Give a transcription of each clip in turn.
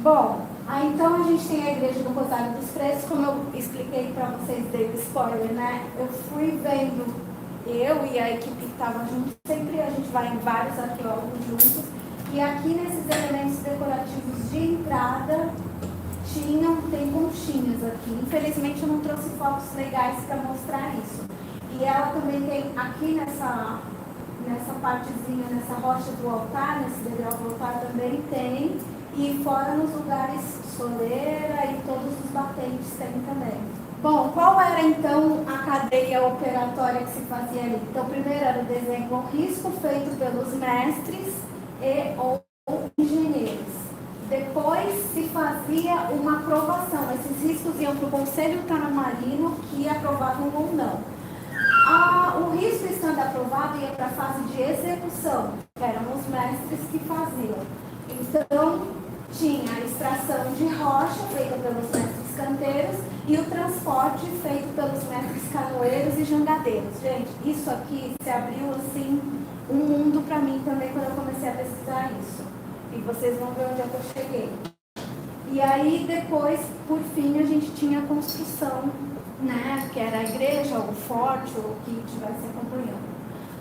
Bom, aí então a gente tem a Igreja do Rosário dos Pretos, como eu expliquei para vocês, dei spoiler, né? Eu fui vendo, eu e a equipe que estava junto, sempre a gente vai em vários arqueólogos juntos, e aqui nesses elementos decorativos de entrada, tem conchinhas aqui. Infelizmente eu não trouxe fotos legais para mostrar isso. E ela também tem aqui nessa partezinha, nessa rocha do altar, nesse degrau do altar também tem. E fora nos lugares soleira e todos os batentes tem também. Bom, qual era então a cadeia operatória que se fazia ali? Então, primeiro era o desenho com risco feito pelos mestres e ou engenheiros. Depois se fazia uma aprovação. Esses riscos iam para o Conselho Taramarino, que aprovavam ou não. O risco estando aprovado ia para a fase de execução, que eram os mestres que faziam. Então, tinha a extração de rocha, feita pelos mestres canteiros, e o transporte feito pelos mestres canoeiros e jangadeiros. Gente, isso aqui se abriu assim um mundo para mim também quando eu comecei a pesquisar isso. E vocês vão ver onde é que eu cheguei. E aí depois, por fim, a gente tinha a construção, né, que era a igreja, o forte, ou o que estivesse acompanhando.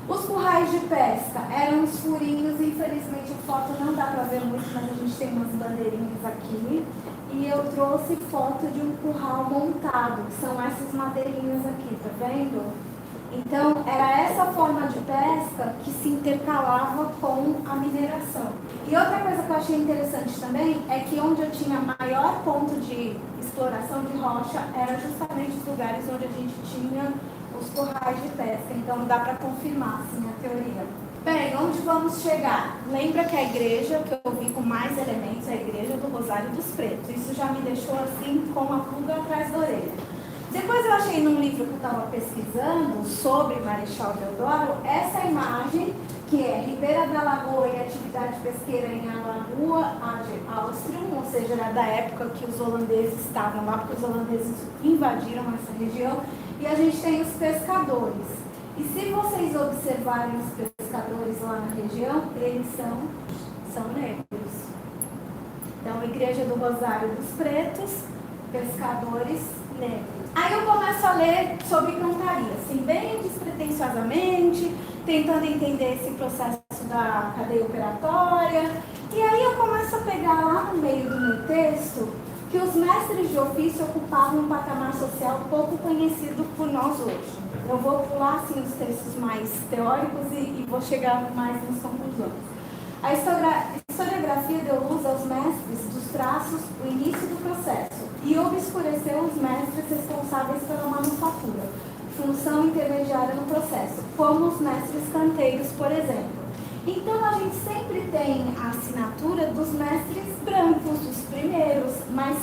Os currais de pesca eram os furinhos, infelizmente a foto não dá para ver muito, mas a gente tem umas bandeirinhas aqui. E eu trouxe foto de um curral montado, que são essas madeirinhas aqui, tá vendo? Então, era essa forma de pesca que se intercalava com a mineração. E outra coisa que eu achei interessante também é que onde eu tinha maior ponto de exploração de rocha era justamente os lugares onde a gente tinha os currais de pesca. Então, dá para confirmar, assim, a teoria. Bem, onde vamos chegar? Lembra que a igreja, que eu vi com mais elementos, é a Igreja do Rosário dos Pretos. Isso já me deixou, assim, com a pulga atrás da orelha. Depois eu achei num livro que eu estava pesquisando sobre Marechal Deodoro, essa imagem, que é Ribeira da Lagoa e atividade pesqueira em Alagoa ad Austrium, ou seja, era da época que os holandeses estavam lá, porque os holandeses invadiram essa região, e a gente tem os pescadores. E se vocês observarem os pescadores lá na região, eles são negros. Então, Igreja do Rosário dos Pretos, pescadores negros. Aí eu começo a ler sobre cantaria, assim, bem despretensiosamente, tentando entender esse processo da cadeia operatória. E aí eu começo a pegar lá no meio do meu texto que os mestres de ofício ocupavam um patamar social pouco conhecido por nós hoje. Eu vou pular assim, os textos mais teóricos e vou chegar mais nas conclusões. A historiografia deu luz aos mestres dos traços do início do processo e obscureceu os mestres responsáveis pela manufatura, função intermediária no processo, como os mestres canteiros, por exemplo. Então, a gente sempre tem a assinatura dos mestres brancos, os primeiros, mas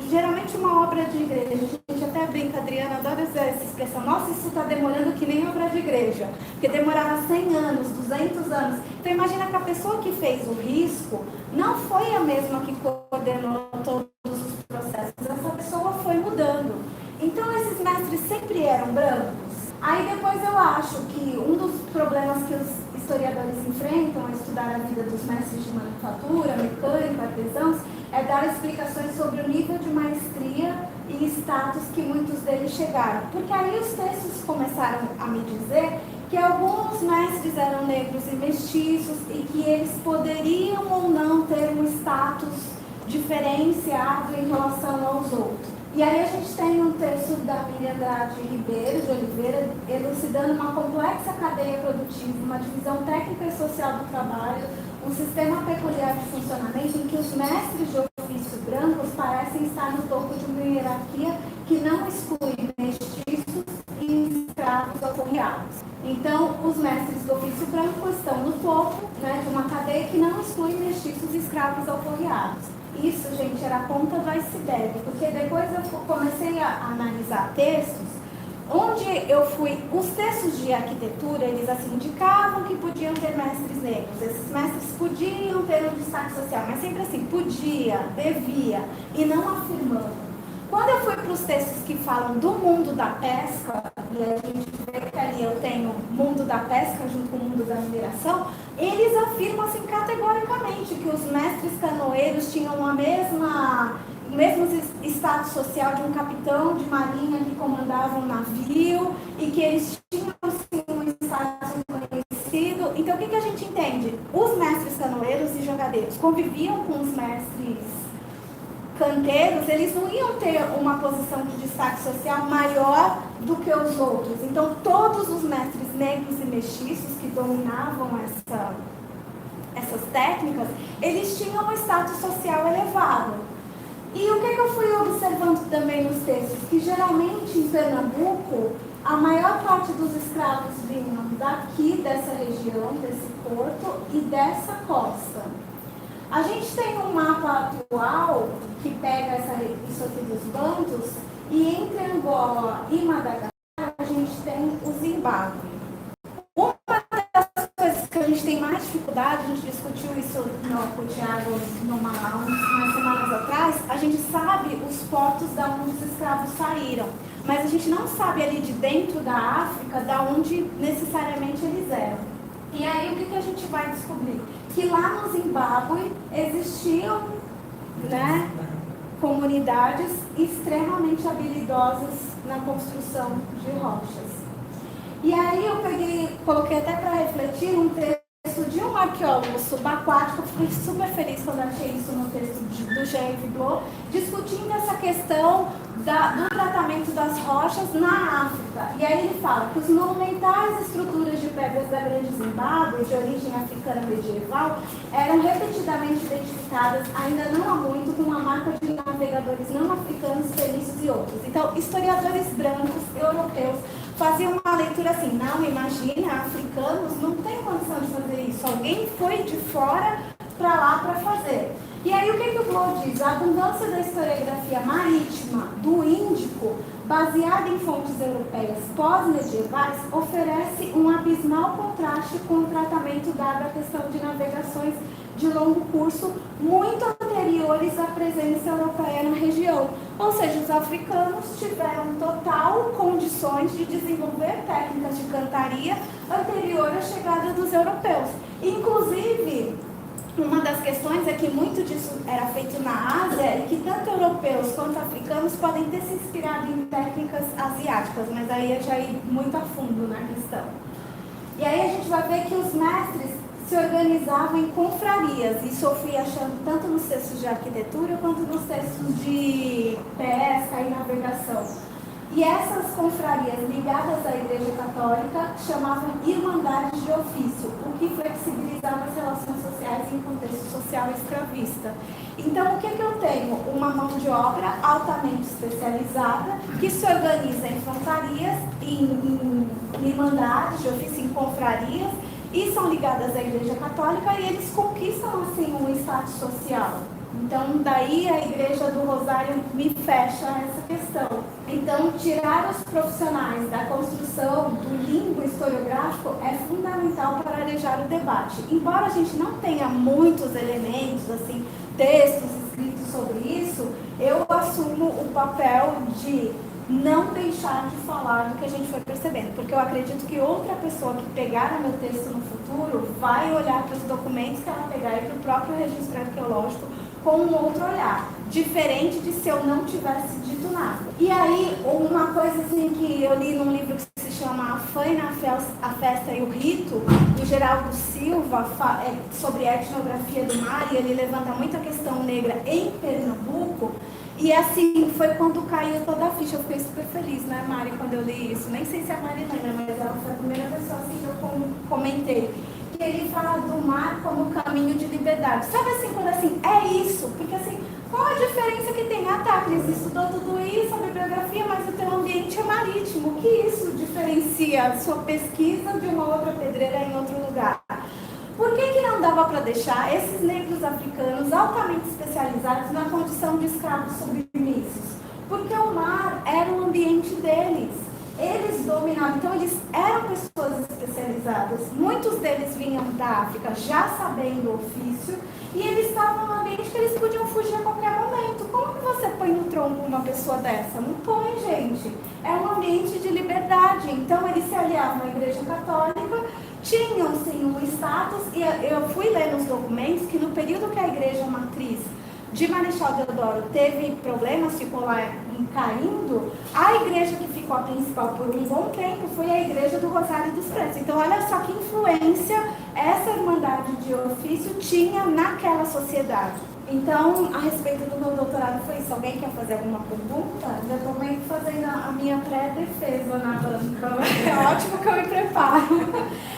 geralmente uma obra de igreja, a gente até brinca, Adriana adora usar essa expressão, nossa, isso está demorando que nem obra de igreja, porque demorava 100 anos, 200 anos. Então, imagina que a pessoa que fez o risco não foi a mesma que coordenou todos os processos, essa pessoa foi mudando. Então, esses mestres sempre eram brancos. Aí depois eu acho que um dos problemas que os historiadores enfrentam ao estudar a vida dos mestres de manufatura, mecânica, artesãos, é dar explicações sobre o nível de maestria e status que muitos deles chegaram. Porque aí os textos começaram a me dizer que alguns mestres eram negros e mestiços e que eles poderiam ou não ter um status diferenciado em relação aos outros. E aí a gente tem um texto da Miriam Andrade Ribeiro de Oliveira elucidando uma complexa cadeia produtiva, uma divisão técnica e social do trabalho, um sistema peculiar de funcionamento em que os mestres de ofício brancos parecem estar no topo de uma hierarquia que não exclui mestiços e escravos alforriados. Então, os mestres do ofício branco estão no topo, né, de uma cadeia que não exclui mestiços e escravos alforriados. Isso, gente, era a ponta do iceberg, porque depois eu comecei a analisar textos, onde eu fui, os textos de arquitetura, eles assim indicavam que podiam ter mestres negros, esses mestres podiam ter um destaque social, mas sempre assim, podia, devia, e não afirmando. Quando eu fui para os textos que falam do mundo da pesca, e a gente vê que ali eu tenho o mundo da pesca junto com o mundo da mineração, eles afirmam assim categoricamente que os mestres canoeiros tinham o mesmo status social de um capitão de marinha que comandava um navio e que eles tinham assim, um status conhecido. Então, o que a gente entende? Os mestres canoeiros e jogadeiros conviviam com os mestres canteiros, eles não iam ter uma posição de destaque social maior do que os outros. Então, todos os mestres negros e mestiços que dominavam essas técnicas, eles tinham um status social elevado. E o que eu fui observando também nos textos? Que geralmente em Pernambuco, a maior parte dos escravos vinham daqui, dessa região, desse porto e dessa costa. A gente tem um mapa atual que pega isso aqui dos bandos, e entre Angola e Madagascar a gente tem o Zimbábue. Uma das coisas que a gente tem mais dificuldade, a gente discutiu isso com o Thiago umas semanas atrás, a gente sabe os portos da onde os escravos saíram, mas a gente não sabe ali de dentro da África da onde necessariamente eles eram. E aí o que a gente vai descobrir? Que lá no Zimbábue existiam, né, comunidades extremamente habilidosas na construção de rochas. E aí eu coloquei até para refletir um texto de um arqueólogo subaquático, fiquei super feliz quando achei isso no texto do Jean Viglot, discutindo essa questão do tratamento das rochas na África. E aí ele fala que os monumentais estruturas de pedras da Grande Zimbábue, de origem africana medieval, eram repetidamente identificadas, ainda não há muito, com a marca de navegadores não africanos, fenícios e outros. Então, historiadores brancos, europeus, faziam uma leitura assim: não, imagina, africanos não tem condição de fazer isso, alguém foi de fora para lá para fazer. E aí o que o Bloch diz? A abundância da historiografia marítima do Índico, baseada em fontes europeias pós-medievais, oferece um abismal contraste com o tratamento dado à questão de navegações de longo curso, muito anteriores à presença europeia na região. Ou seja, os africanos tiveram total condições de desenvolver técnicas de cantaria anterior à chegada dos europeus. Inclusive, uma das questões é que muito disso era feito na Ásia e que tanto europeus quanto africanos podem ter se inspirado em técnicas asiáticas, mas aí é já ir muito a fundo na questão. E aí a gente vai ver que os mestres se organizavam em confrarias. Isso eu fui achando tanto nos textos de arquitetura quanto nos textos de pesca e navegação. E essas confrarias ligadas à Igreja Católica chamavam irmandades de ofício, o que flexibilizava as relações sociais em contexto social escravista. Então, o que eu tenho? Uma mão de obra altamente especializada que se organiza em confrarias, em irmandades de ofício, em confrarias, e são ligadas à Igreja Católica, e eles conquistam assim um status social. Então, daí a Igreja do Rosário me fecha essa questão. Então, tirar os profissionais da construção do limbo historiográfico é fundamental para arejar o debate. Embora a gente não tenha muitos elementos, assim, textos escritos sobre isso, eu assumo o papel de não deixar de falar do que a gente foi percebendo, porque eu acredito que outra pessoa que pegar o meu texto no futuro vai olhar para os documentos que ela pegar e para o próprio registro arqueológico com um outro olhar, diferente de se eu não tivesse dito nada. E aí, uma coisa assim que eu li num livro que se chama A Faina, a Festa e o Rito, do Geraldo Silva, sobre etnografia do mar, e ele levanta muito a questão negra em Pernambuco. E assim, foi quando caiu toda a ficha. Eu fiquei super feliz, né, Mari, quando eu li isso. Nem sei se a Mari lembra, mas ela foi a primeira pessoa assim, que eu comentei. Que ele fala do mar como caminho de liberdade. Sabe assim, quando assim, é isso? Porque assim, qual a diferença que tem? Ah, tá, Cris estudou tudo isso, a bibliografia, mas o teu ambiente é marítimo. O que isso diferencia a sua pesquisa de uma outra pedreira em outro lugar? Por que não dava para deixar esses negros africanos altamente especializados na condição de escravos submissos? Porque o mar era o ambiente deles. Eles dominavam, então eles eram pessoas especializadas. Muitos deles vinham da África já sabendo o ofício e eles estavam num ambiente que eles podiam fugir a qualquer momento. Como que você põe no tronco uma pessoa dessa? Não põe, gente. É um ambiente de liberdade. Então eles se aliavam à Igreja Católica, tinham sim um status, e eu fui ler nos documentos que no período que a igreja matriz de Marechal Deodoro teve problemas, ficou lá caindo, a igreja que ficou a principal por um bom tempo foi a igreja do Rosário dos Pretos. Então olha só que influência essa irmandade de ofício tinha naquela sociedade. Então, a respeito do meu doutorado foi isso. Alguém quer fazer alguma pergunta? Já estou meio que fazendo a minha pré-defesa na banca. É ótimo que eu me preparo.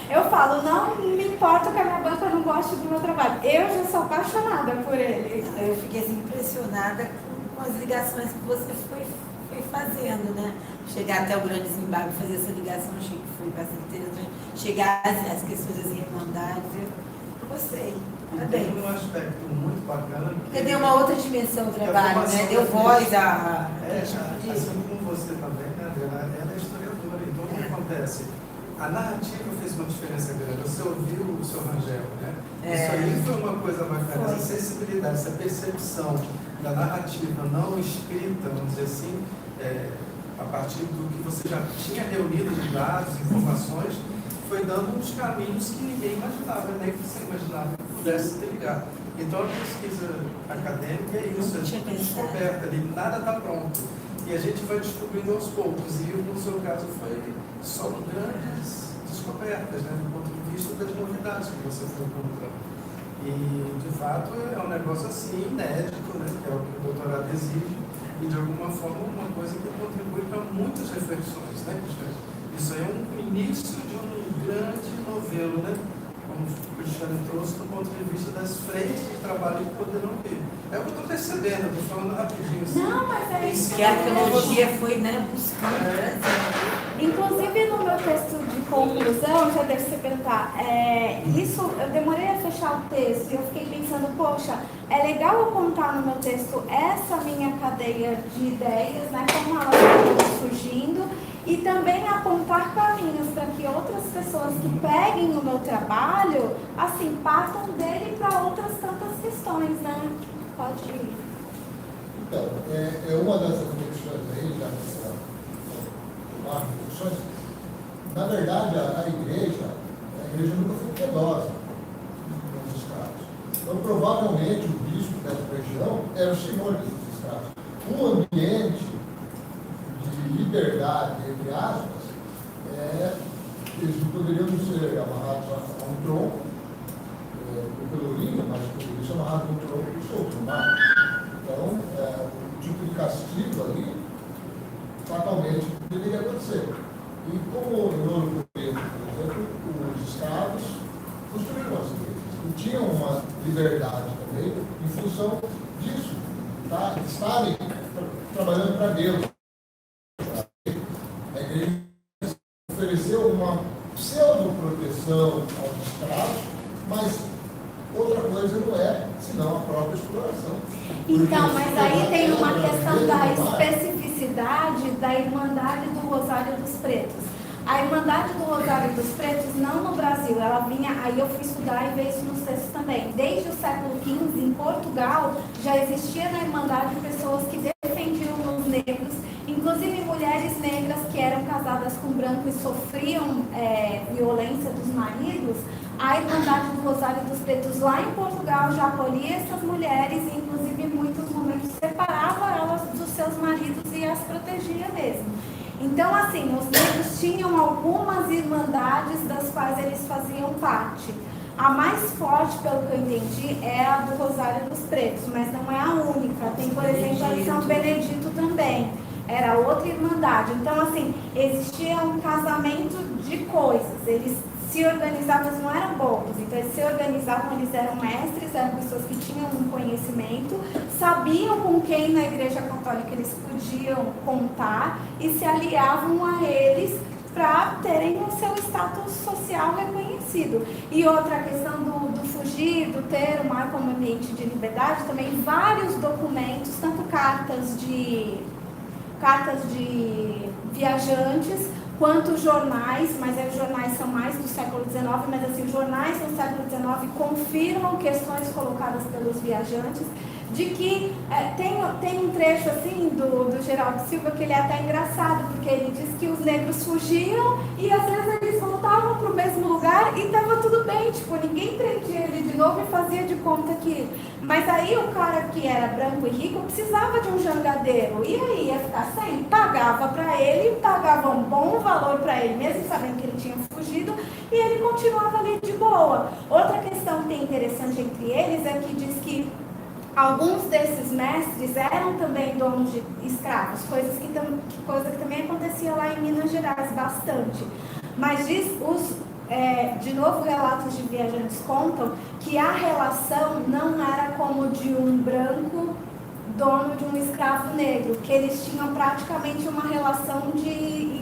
Eu falo, não me importa que a minha banca não goste do meu trabalho. Eu já sou apaixonada por ele. Eu fiquei assim, impressionada com as ligações que você foi fazendo, né? Chegar até o Grande Zimbábue, fazer essa ligação, achei que foi bastante interessante. Chegar às questões das irmandades, eu gostei. Tem um aspecto muito bacana. Porque deu uma outra dimensão do trabalho, né? Deu voz a... Assim como você também, né, Adriana? Ela é historiadora, então o que acontece? A narrativa fez uma diferença grande. Você ouviu o seu Rangel, né? Isso aí foi uma coisa bacana, essa sensibilidade, essa percepção da narrativa não escrita, vamos dizer assim, a partir do que você já tinha reunido de dados, informações, foi dando uns caminhos que ninguém imaginava, nem que você imaginava que pudesse ter ligado. Então a pesquisa acadêmica é isso, a descoberta ali, nada está pronto. E a gente vai descobrindo aos poucos. E no seu caso foi só grandes descobertas, né, do ponto de vista das novidades que você foi encontrando. E de fato é um negócio assim inédito, né, que é o que o doutorado exige, e de alguma forma uma coisa que contribui para muitas reflexões, né, Cristiano? Isso aí é um início de um grande novelo, né? Como o Cristiano trouxe, do ponto de vista das frentes de trabalho que poderão vir. É o que eu estou percebendo, eu estou falando rapidinho. Assim. Não, mas é isso. Que a arqueologia foi, né, buscando. Inclusive no meu texto de conclusão, já deve se perguntar, isso eu demorei a fechar o texto e eu fiquei pensando, poxa, é legal eu contar no meu texto essa minha cadeia de ideias, né, como elas estão surgindo, e também apontar caminhos para que outras pessoas que peguem o meu trabalho, assim, partam dele para outras tantas questões, né? Pode ir. Então, é uma das reflexões aí, já reflexões, na verdade, a igreja nunca foi piedosa nos escravos. Então, provavelmente, o bispo dessa região era o senhor desses escravos. Um ambiente de liberdade, entre aspas, eles não poderiam ser amarrados a um tronco, um pelourinho, mas poderiam ser amarrados a um tronco e solto no mar. Então, o tipo de castigo ali, fatalmente, deveria acontecer. E como no Ouro Preto, por exemplo, os escravos construíram as igrejas e tinham uma liberdade também em função disso, tá? Estarem trabalhando para Deus. A igreja ofereceu uma pseudo-proteção aos escravos, mas outra coisa não é, senão a própria exploração. Então, mas aí tem uma questão da especificidade da Irmandade do Rosário dos Pretos. A Irmandade do Rosário dos Pretos, não no Brasil, ela vinha, aí eu fui estudar e ver isso nos textos também. Desde o século XV, em Portugal, já existia na Irmandade pessoas que defendiam os negros, inclusive mulheres negras que eram casadas com branco e sofriam violência dos maridos. A Irmandade do Rosário dos Pretos lá em Portugal já acolhia essas mulheres e inclusive em muitos momentos separava elas dos seus maridos e as protegia mesmo. Então assim, os negros tinham algumas irmandades das quais eles faziam parte. A mais forte, pelo que eu entendi, é a do Rosário dos Pretos, mas não é a única. Tem, por exemplo, a de São Benedito também. Era outra irmandade. Então assim, existia um casamento de coisas. Eles se organizavam, mas não eram bons. Então eles se organizavam, eles eram mestres, eram pessoas que tinham um conhecimento, sabiam com quem na Igreja Católica eles podiam contar e se aliavam a eles para terem o seu status social reconhecido. E outra questão do fugir, do ter o mar como ambiente de liberdade, também vários documentos, tanto cartas de viajantes, quanto jornais, mas os jornais são mais do século XIX, mas assim, os jornais do século XIX confirmam questões colocadas pelos viajantes, de que tem um trecho assim do Geraldo Silva que ele é até engraçado, porque ele diz que os negros fugiam e às vezes eles voltavam para o mesmo lugar e estava tudo bem, tipo, ninguém prendia ele de novo e fazia de conta que... Mas aí o cara que era branco e rico precisava de um jangadeiro, e aí ia ficar sem? Pagava para ele, pagava um bom valor para ele, mesmo sabendo que ele tinha fugido, e ele continuava ali de boa. Outra questão que é interessante entre eles é que diz que alguns desses mestres eram também donos de escravos, coisa que também acontecia lá em Minas Gerais bastante. Mas diz, de novo, relatos de viajantes contam que a relação não era como de um branco dono de um escravo negro, que eles tinham praticamente uma relação de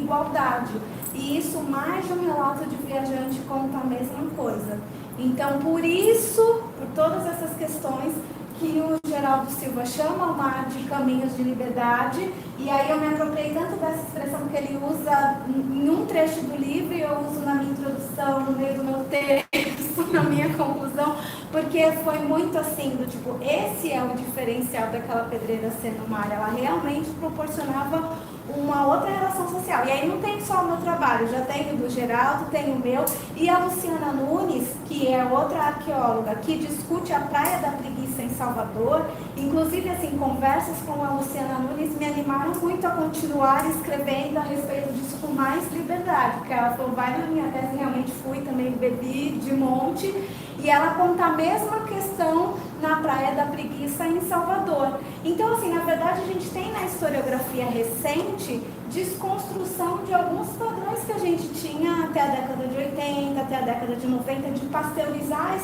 igualdade. E isso, mais de um relato de viajante conta a mesma coisa. Então, por isso, por todas essas questões, que o Geraldo Silva chama o mar de caminhos de liberdade, e aí eu me apropriei tanto dessa expressão que ele usa em um trecho do livro, e eu uso na minha introdução, no meio do meu texto, na minha conclusão, porque foi muito assim, do tipo, esse é o diferencial daquela pedreira ser no mar, ela realmente proporcionava uma outra relação social. E aí não tem só o meu trabalho, já tenho o do Geraldo, tenho o meu, e a Luciana Nunes, que é outra arqueóloga, que discute a Praia da Preguiça em Salvador. Inclusive, assim, conversas com a Luciana Nunes me animaram muito a continuar escrevendo a respeito disso com mais liberdade, porque ela falou, vai na minha tese, realmente fui, também bebi de monte, e ela conta a mesma questão na Praia da Preguiça em Salvador. Então, assim, na verdade, a gente tem na historiografia recente desconstrução de alguns padrões que a gente tinha até a década de 80, até a década de 90, de pasteurizar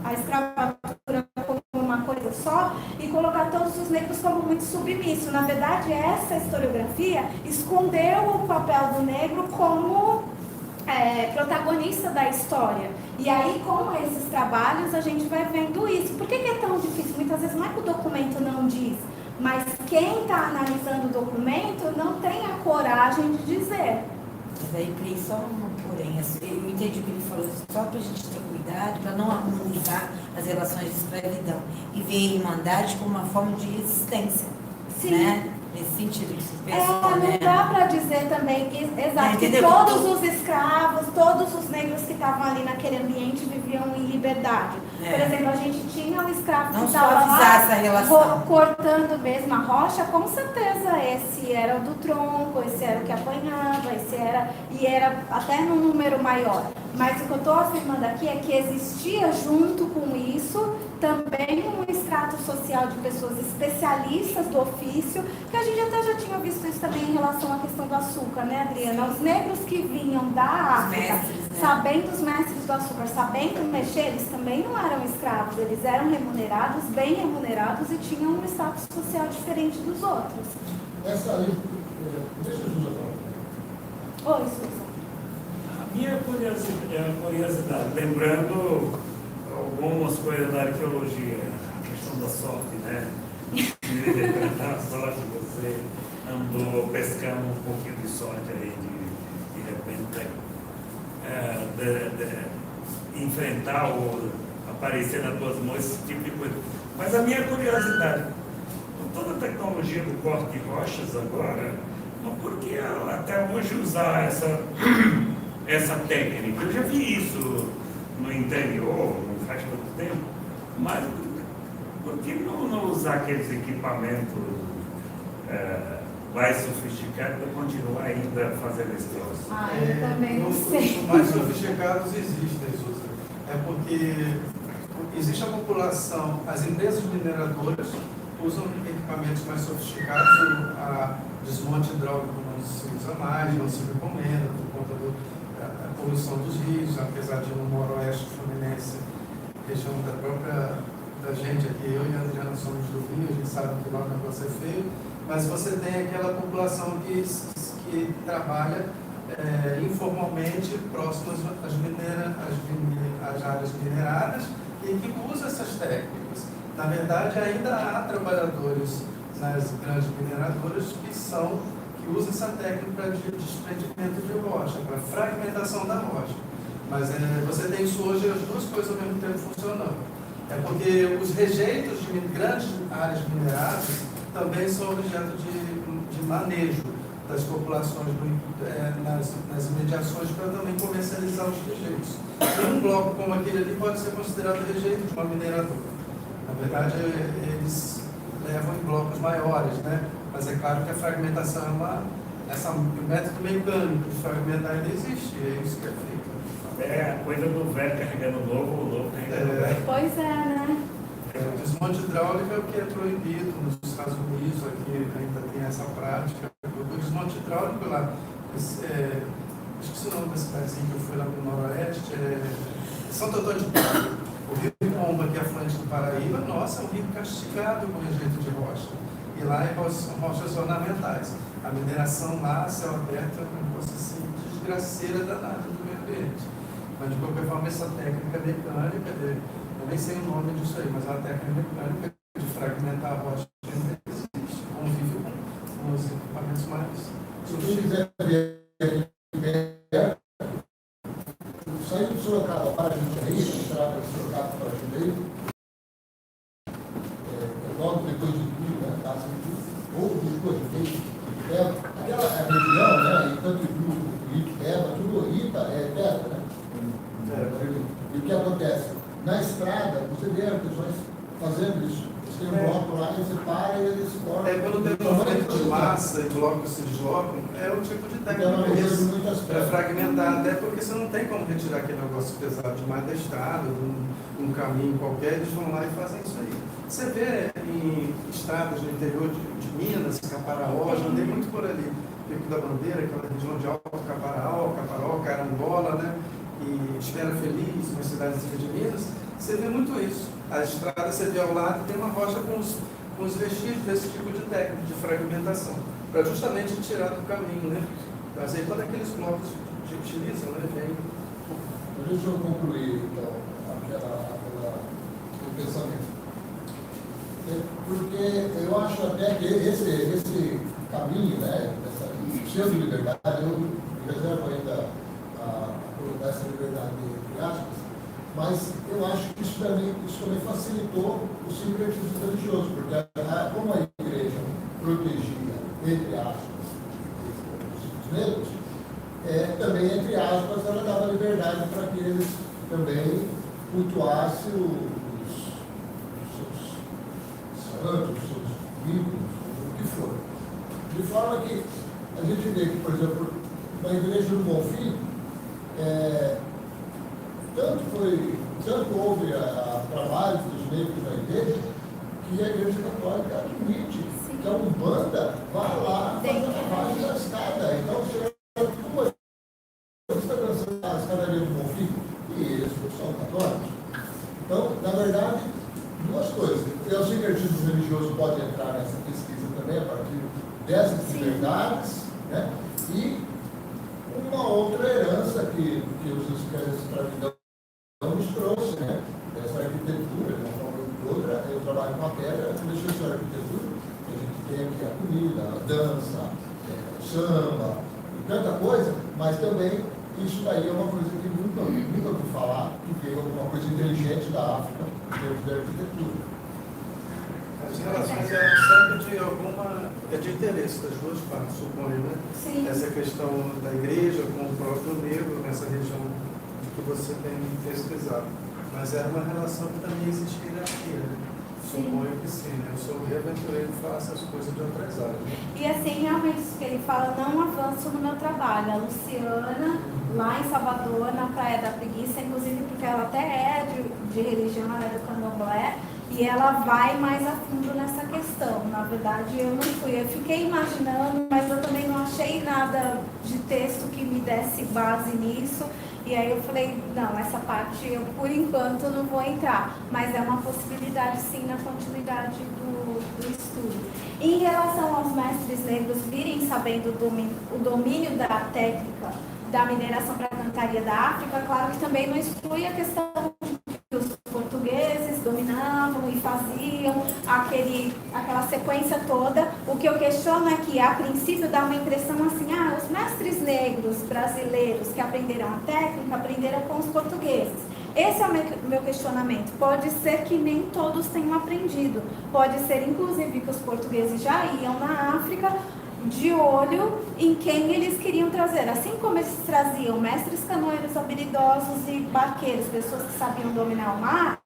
a escravatura como uma coisa só e colocar todos os negros como muito submisso. Na verdade, essa historiografia escondeu o papel do negro como protagonista da história. E aí, com esses trabalhos, a gente vai vendo isso. Por que é tão difícil? Muitas vezes não é que o documento não diz, mas quem está analisando o documento não tem a coragem de dizer. Mas aí, só um porém, eu entendi o que ele falou, só para a gente ter cuidado, para não harmonizar as relações de escravidão e ver a irmandade como uma forma de resistência. Sim. Né? Nesse sentido que se pensou, não dá para dizer também que, exato, que todos os escravos, todos os negros que estavam ali naquele ambiente viviam em liberdade. Por exemplo, a gente tinha um escravo que estava lá cortando mesmo a rocha, com certeza esse era o do tronco, esse era o que apanhava, e era até num número maior. Mas o que eu estou afirmando aqui é que existia junto com isso também um extrato social de pessoas especialistas do ofício, que a gente até já tinha visto isso também em relação à questão do açúcar, né, Adriana? Os negros que vinham da África, sabendo os mestres do açúcar, sabendo mexer, eles também não eram escravos, eles eram remunerados, bem remunerados, e tinham um status social diferente dos outros. Essa aí, deixa eu falar. Oi, Susan. A minha curiosidade, lembrando algumas coisas da arqueologia, a questão da sorte, né? A sorte, você andou pescando um pouquinho de sorte aí, de repente enfrentar ou aparecer nas tuas mãos, esse tipo de coisa. Mas a minha curiosidade, com toda a tecnologia do corte de rochas agora, por que até hoje usar essa técnica? Eu já vi isso no interior, não faz tanto tempo, mas por que não usar aqueles equipamentos mais sofisticados para continuar ainda fazendo esse troço? Eu também não sei. Os mais sofisticados existem, Susan. É porque existe a população, as empresas mineradoras usam equipamentos mais sofisticados, a desmonte hidráulico não se usa mais, não se recomenda por conta da poluição dos rios, apesar de no noroeste fluminense, região da gente aqui, eu e a Adriana somos do Rio, a gente sabe que lá o negócio é feio, mas você tem aquela população que trabalha informalmente próximas às áreas mineradas e que usa essas técnicas. Na verdade, ainda há trabalhadores nas grandes mineradoras que usam essa técnica para desprendimento de rocha, para fragmentação da rocha. Mas você tem isso hoje, as duas coisas ao mesmo tempo funcionando. É porque os rejeitos de grandes áreas mineradas também são objeto de manejo. das populações nas imediações para também comercializar os rejeitos. E um bloco como aquele ali pode ser considerado rejeito de uma mineradora. Na verdade, eles levam em blocos maiores, né? Mas é claro que a fragmentação o método mecânico de fragmentar ainda existe, é isso que é feito. É a coisa do velho carregando o novo carregando o velho. Pois é, né? O desmonte hidráulico é o que é proibido nos Estados Unidos, aqui ainda tem essa prática. O desmonte hidráulico lá, esqueci o nome da cidadezinha que eu fui lá no Noroeste, Santo Antônio de Pádua. O rio Pomba, que é afluente do Paraíba, nossa, é um rio castigado com rejeito de rocha. E lá são rochas ornamentais. A mineração lá, céu aberto, é uma coisa assim, desgraceira danada do meio ambiente. Mas de qualquer forma, essa técnica mecânica, eu nem sei o nome disso aí, mas é uma técnica mecânica de fragmentar a rocha ainda existe, convive com os equipamentos mais. Se você quiser ver, saindo de Sorocaba para Jundiaí, estrada de Sorocaba para Jundiaí, logo depois de tudo, né, passa ou depois de aquela região, né, e tanto o Itapeba, tudo Ita é terra, né? E o que acontece? Na estrada, você vê as pessoas fazendo isso. Você tem um bloco lá, você para e eles cortam. Quando tem movimento de massa e blocos se deslocam, é o tipo de técnica para fragmentar, até porque você não tem como retirar aquele negócio pesado demais da estrada, de um caminho qualquer, eles vão lá e fazem isso aí. Você vê em estradas no interior de Minas, Caparaó, já andei muito por ali, Pico da Bandeira, aquela região de Alto Caparaó, Carangola, né? E Espera Feliz, uma cidadezinha de Minas, você vê muito isso. A estrada, você vê ao lado, tem uma rocha com os vestígios desse tipo de técnica, de fragmentação, para justamente tirar do caminho, né? Mas aí quando aqueles blocos utilizam, né? Vem. Deixa eu concluir, então, o pensamento. Porque eu acho até que esse caminho, né, essa pseudo-liberdade, eu me reservo ainda a colocar essa liberdade entre aspas, mas eu acho que isso também facilitou o sincretismo religioso, porque como a igreja protegia, entre aspas, os negros, também, entre aspas, ela dava liberdade para que eles também cultuassem os seus ídolos, o que for. De forma que a gente vê que, por exemplo, na igreja do Bonfim, tanto houve trabalho dos negros na igreja, que a igreja católica admite que a Umbanda vai lá fazer a lavagem da escada. Então, como está dançando a escadaria do Bonfim, e eles são católicos. Então, na verdade, duas coisas. O sincretismo religioso pode entrar nessa pesquisa também a partir dessas liberdades, né? E uma outra herança que a escravidão nos trouxe, né? Essa arquitetura, de uma forma ou de outra, eu trabalho com a pedra, deixa eu estudar arquitetura, a gente tem aqui a comida, a dança, o samba, e tanta coisa, mas também isso daí é uma coisa que nunca ouvi falar, que veio alguma coisa inteligente da África em termos de arquitetura. As relações eram sempre de interesse das duas partes, suponho, né? Sim. Essa questão da igreja com o próprio negro, nessa região que você tem pesquisado. Mas era uma relação que também existia hierarquia, né? Suponho que sim, né? Eu sou o aventureiro que faço as coisas de outras áreas. Né? E assim, realmente, isso que ele fala, não avanço no meu trabalho. A Luciana, lá em Salvador, na Praia da Preguiça, inclusive porque ela até é de religião, ela é do Candomblé, e ela vai mais a fundo nessa questão. Na verdade, eu não fui. Eu fiquei imaginando, mas eu também não achei nada de texto que me desse base nisso. E aí eu falei, não, essa parte eu, por enquanto, não vou entrar. Mas é uma possibilidade, sim, na continuidade do estudo. Em relação aos mestres negros virem sabendo o domínio da técnica da mineração para a cantaria da África, claro que também não exclui a questão que os portugueses dominavam e faziam aquela sequência toda. O que eu questiono é que, a princípio, dá uma impressão assim, os mestres negros brasileiros que aprenderam a técnica, aprenderam com os portugueses. Esse é o meu questionamento. Pode ser que nem todos tenham aprendido. Pode ser, inclusive, que os portugueses já iam na África de olho em quem eles queriam trazer. Assim como eles traziam mestres canoeiros habilidosos e barqueiros, pessoas que sabiam dominar o mar,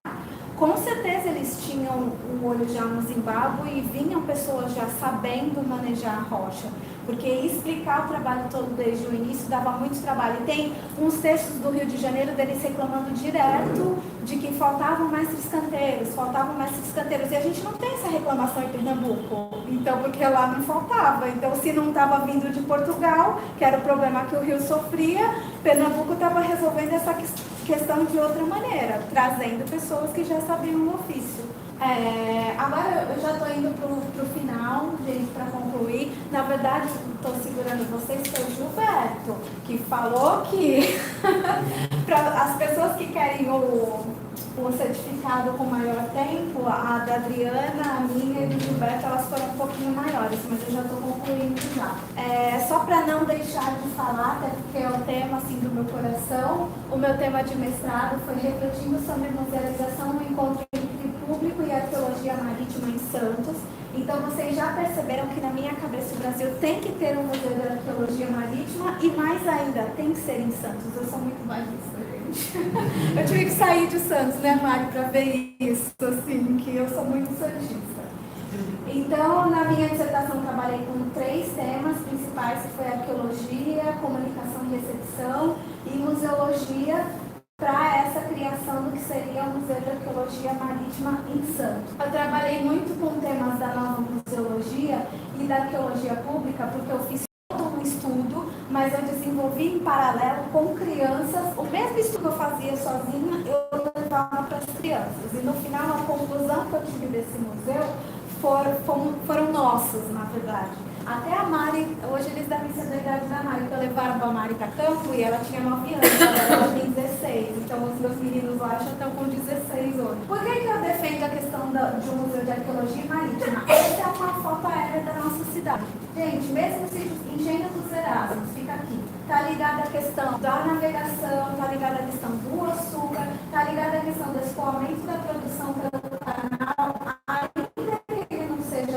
com certeza eles tinham um olho já no Zimbábue e vinham pessoas já sabendo manejar a rocha. Porque explicar o trabalho todo desde o início dava muito trabalho. E tem uns textos do Rio de Janeiro deles reclamando direto de que faltavam mestres canteiros. E a gente não tem essa reclamação em Pernambuco. Então, porque lá não faltava. Então, se não estava vindo de Portugal, que era o problema que o Rio sofria, Pernambuco estava resolvendo essa questão de outra maneira, trazendo pessoas que já sabiam o ofício. Agora eu já estou indo para o final, gente, para concluir. Na verdade, estou segurando vocês, foi o Gilberto, que falou que para as pessoas que querem o certificado com maior tempo, a da Adriana, a minha e do Gilberto, elas foram um pouquinho maiores, mas eu já estou concluindo já. Só para não deixar de falar, até porque é o tema assim, do meu coração, o meu tema de mestrado foi refletindo sobre musealização no encontro entre público e arqueologia marítima em Santos. Então vocês já perceberam que na minha cabeça o Brasil tem que ter um museu de arqueologia marítima e mais ainda, tem que ser em Santos. Eu sou muito bairrista, gente. Eu tive que sair de Santos, né, Mari, para ver isso, assim, que eu sou muito santista. Então, na minha dissertação, trabalhei com 3 temas principais, que foi arqueologia, comunicação e recepção e museologia, para essa criação do que seria o Museu de Arqueologia Marítima em Santos. Eu trabalhei muito com temas da nova museologia e da arqueologia pública, porque eu fiz todo um estudo, mas eu desenvolvi em paralelo com crianças, o mesmo estudo que eu fazia sozinha, eu levava para as crianças. E no final, a conclusão que eu tive desse museu foram nossas, na verdade. Até a Mari, hoje eles devem ser da idade da Mari, porque levaram a Mari para campo e ela tinha 9 anos, agora ela tem 16. Então os meus meninos lá já estão com 16 hoje. Por que eu defendo a questão de um museu de arqueologia marítima? Essa é uma foto aérea da nossa cidade. Gente, mesmo se Engenho dos Erasmus, fica aqui, está ligada à questão da navegação, está ligada à questão do açúcar, está ligada à questão do escoamento da produção pelo canal.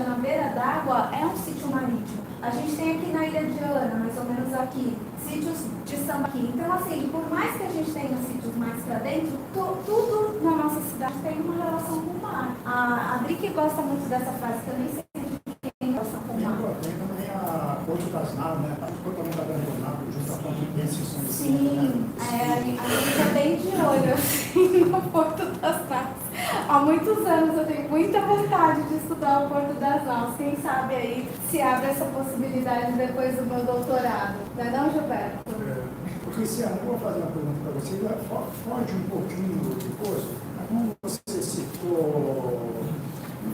Na beira d'água é um sítio marítimo. A gente tem aqui na Ilha de Ana, mais ou menos aqui, sítios de sambaqui. Então, assim, por mais que a gente tenha sítios mais para dentro, tudo na nossa cidade tem uma relação com o mar. A Adri que gosta muito dessa frase, que eu nem sei de quem relação com o mar. Tem também a Porto das Naves, né? Está totalmente abandonado, justamente em exceção de Sim, a gente é bem de olho, assim, no Porto das Naves. Há muitos anos eu tenho muita vontade de estudar o Porto das Naves. Quem sabe aí se abre essa possibilidade depois do meu doutorado. Não é não, Gilberto? Cristiano, eu vou fazer uma pergunta para você, foge um pouquinho de coisa. Como você citou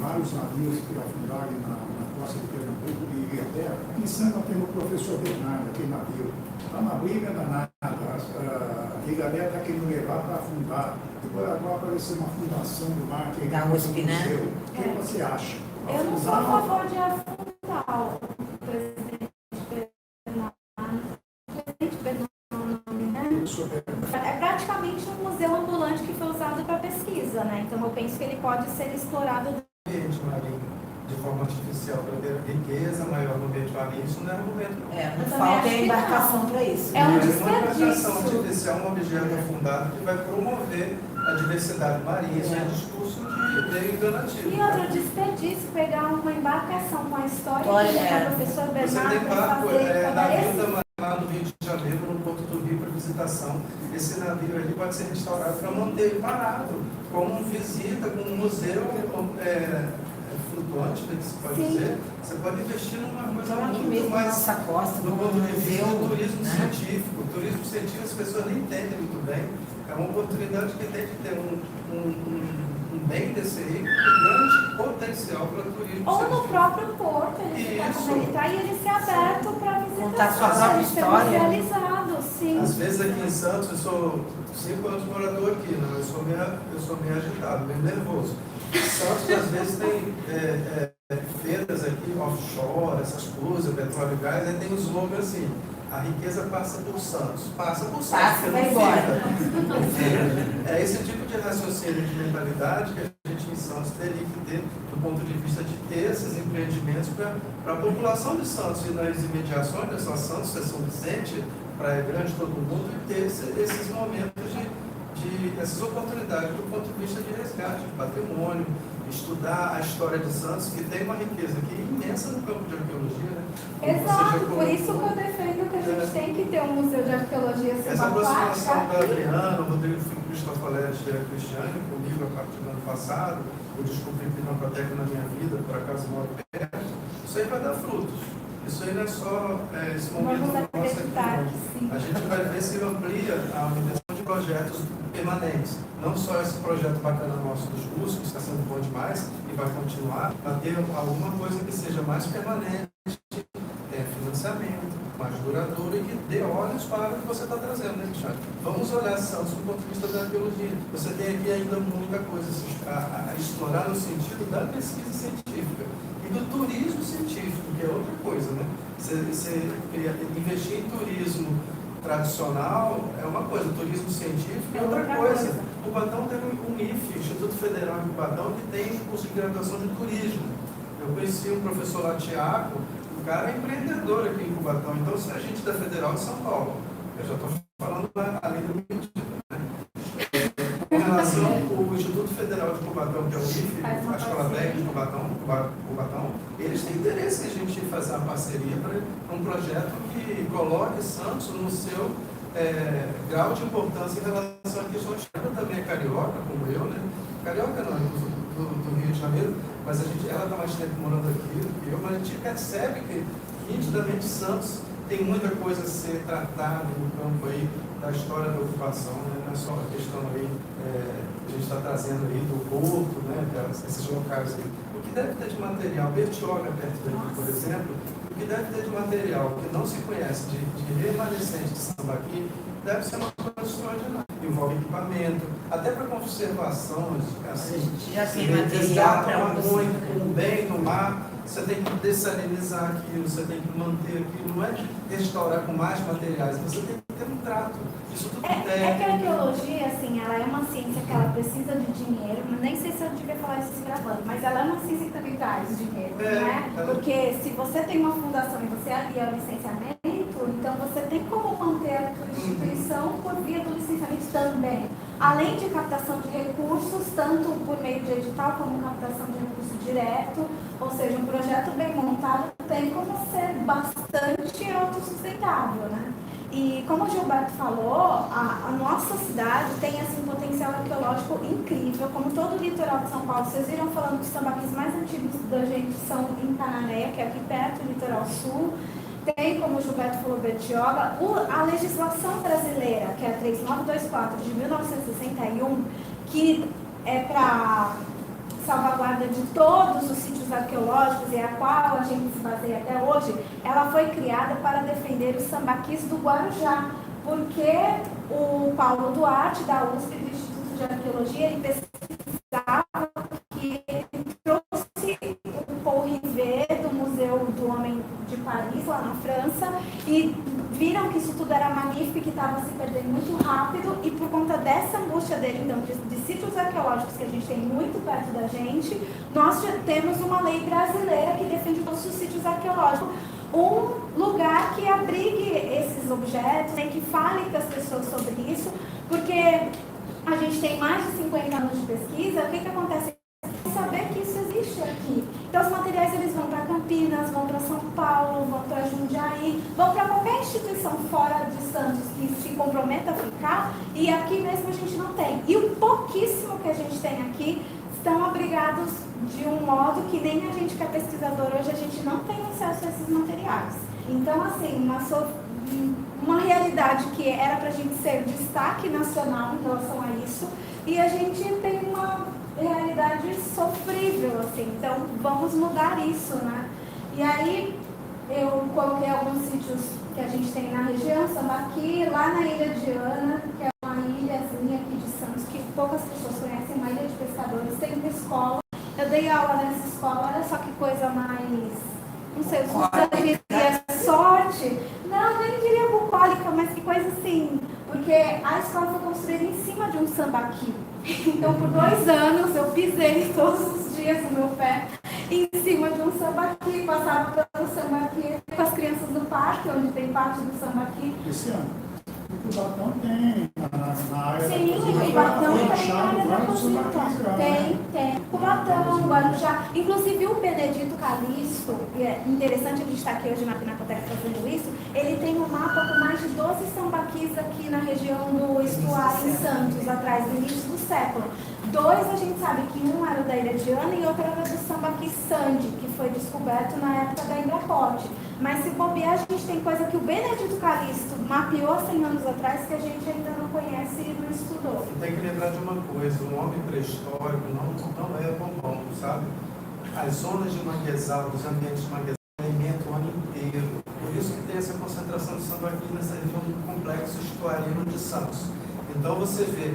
vários navios que afundaram na costa de Pernambuco e Ilha-Terra, aqui em Santa tem o professor Bernardo, aquele navio. Está uma briga danada, a Ilha-Terra está querendo levar para afundar. Depois agora apareceu uma fundação do mar que Da USP, né? O que você acha? Eu não sou a favor de afundar o presidente Bernardo, né? É praticamente um museu ambulante que foi usado para pesquisa, né? Então eu penso que ele pode ser explorado ambiente marinho de forma artificial para ter riqueza maior no ambiente marinho, isso não é argumento. Não falta embarcação para isso. É um Uma desperdício. embarcação artificial, um objeto afundado que vai promover a diversidade marinha. Isso é discurso de enganativo. E outro desperdício, pegar uma embarcação com a história do professor Você Bernardo tem barco fazer navio da Mar no Rio de Janeiro, no Porto do Rio, para visitação. Esse navio ali pode ser restaurado para manter ele parado, como visita, como um museu flutuante, que se pode dizer. Você pode investir numa coisa muito mais nossa costa, no ponto de vista museu, do turismo né? científico. O turismo científico as pessoas nem entendem muito bem. É uma oportunidade que tem que ter um bem desse aí, um grande potencial para o turismo ou científico. no próprio porto, ele ficar Isso. como ele está e ele ser aberto para visitação. Contar sua própria ele ser história. musealizado, sim. Às vezes aqui em Santos, eu sou 5 anos morador aqui, né? Eu sou meio agitado, meio nervoso. Santos, às vezes, tem feiras aqui, offshore, essas coisas, petróleo e gás, aí tem um slogan assim, a riqueza passa por Santos. Passa por Santos, Passa, porque vai não embora. fica. É esse tipo de raciocínio, de mentalidade que a gente em Santos teria que ter, do ponto de vista de ter esses empreendimentos para a população de Santos e nas imediações, não é só Santos, é São Vicente, Praia Grande, todo mundo, e ter esses momentos essas oportunidades do ponto de vista de resgate, de patrimônio, estudar a história de Santos, que tem uma riqueza aqui imensa no campo de arqueologia, né? Exato, por isso que eu defendo que a gente tem que ter um museu de arqueologia essa aproximação da aqui. Adriana, o Rodrigo Cristofoletti e a Cristiane, comigo a partir do ano passado, eu descobri Pinacoteca na minha vida, por acaso moro perto, isso aí vai dar frutos. Isso aí não é só esse momento Vamos nosso acreditar aqui, que sim. a gente vai ver se amplia a unidade de projetos permanentes. Não só esse projeto bacana nosso dos cursos, que está sendo bom demais e vai continuar, mas ter alguma coisa que seja mais permanente, financiamento, mais duradouro e que dê olhos para o que você está trazendo, né, Cristiano? Vamos olhar Santos do ponto de vista da arqueologia. Você tem aqui ainda muita coisa a explorar no sentido da pesquisa científica e do turismo científico, que é outra coisa, né? Você investir em turismo tradicional é uma coisa, turismo científico é outra coisa. Cubatão tem um IFE, Instituto Federal de Cubatão, que tem um curso de graduação de turismo. Eu conheci um professor lá, Tiago, o cara é empreendedor aqui em Cubatão, então se a gente da Federal de São Paulo, eu já estou falando além do mentira, né? Com relação ao Instituto Federal de Cubatão, que é o IFE, a Escola Técnica de Cubatão, eles têm interesse em a gente fazer uma parceria para um projeto que coloque Santos no seu grau de importância em relação à questão de também é carioca, como eu, né? Carioca não, do Rio de Janeiro, mas ela está mais tempo morando aqui do que eu, mas a gente percebe que nitidamente Santos tem muita coisa a ser tratada no campo aí da história da ocupação, né? Não é só a questão aí que a gente está trazendo aí do Porto, né? Esses locais aí. O que deve ter de material, Bertioga perto daqui, por exemplo, o que deve ter de material que não se conhece, de remanescente de sambaqui, deve ser uma coisa extraordinária. Envolve equipamento, até para conservação, assim, A gente já tem material para um bem no mar, você tem que dessalinizar aquilo, você tem que manter aquilo, não é restaurar com mais materiais, você tem que ter um trato. Isso tudo É que a arqueologia, assim, ela é uma ciência que ela precisa de dinheiro, mas nem sei se eu devia falar isso se gravando, mas ela é uma ciência que também traz dinheiro, né? Porque se você tem uma fundação e você alia o licenciamento, então você tem como manter a tua instituição por via do licenciamento também. Além de captação de recursos, tanto por meio de edital como captação de recurso direto, ou seja, um projeto bem montado tem como ser bastante autossustentável, né? E como o Gilberto falou, a nossa cidade tem assim, um potencial arqueológico incrível, como todo o litoral de São Paulo. Vocês viram falando que os sambaquis mais antigos da gente são em Cananéia, que é aqui perto do litoral sul. Tem, como o Gilberto falou, Bertioga, a legislação brasileira, que é a 3924 de 1961, que é para salvaguarda de todos os sítios arqueológicos e a qual a gente se baseia até hoje, ela foi criada para defender os sambaquis do Guarujá, porque o Paulo Duarte, da USP, do Instituto de Arqueologia, ele pesquisava que ele trouxe o Paul Rivet do Museu do Homem de Paris, lá na França, e viram que isso tudo era magnífico e que estava se perdendo muito rápido, e por conta dessa angústia dele, então, de sítios arqueológicos que a gente tem muito perto da gente, nós já temos uma lei brasileira que defende todos os sítios arqueológicos, um lugar que abrigue esses objetos, né, que fale com as pessoas sobre isso, porque a gente tem mais de 50 anos de pesquisa. O que acontece? Saber que isso existe aqui. Então os materiais eles vão para Campinas, vão para São Paulo, vão para Jundiaí, vão para qualquer instituição fora de Santos que se comprometa a ficar, e aqui mesmo a gente não tem. E o pouquíssimo que a gente tem aqui estão abrigados de um modo que nem a gente que é pesquisador hoje, a gente não tem acesso a esses materiais. Então, assim, uma realidade que era para a gente ser destaque nacional em relação a isso, e a gente tem uma realidade sofrível, assim. Então, vamos mudar isso, né? E aí, eu coloquei alguns sítios que a gente tem na região, Sambaqui, lá na Ilha de Ana, que é uma ilhazinha aqui de Santos, que poucas pessoas conhecem, uma ilha de pescadores, tem uma escola. Eu dei aula nessa escola, olha só que coisa mais, não sei, se sorte. Não, nem diria bucólica, mas que coisa assim, porque a escola foi construída em cima de um sambaqui. Então, por 2 anos, eu pisei todos os dias no meu pé em cima de um sambaqui, passava pelo sambaqui com as crianças no parque, onde tem parte do sambaqui. Esse ano. O Cubatão tem, na área Sim, da cozinha, o Cubatão tem tem na área da vários cozinha. sambaquis já, né? Tem. Cubatão, Guarujá. Inclusive o Benedito Calixto, e é interessante a gente estar aqui hoje na Pinacoteca fazendo isso, ele tem um mapa com mais de 12 sambaquis aqui na região do Estuário, em Santos, atrás do início do século. 2 a gente sabe que um era da Ilha de Ana e outro era do sambaqui Sandy, que foi descoberto na época da Igrapote. Mas se bobear, a gente tem coisa que o Benedito Calixto mapeou 100 anos atrás que a gente ainda não conhece e não estudou. E tem que lembrar de uma coisa, o homem pré-histórico não é bombom, sabe? As zonas de manguezal, os ambientes de manguezal, alimentam o ano inteiro. Por isso que tem essa concentração de sambaqui nessa região do complexo estuarino de Santos. Então você vê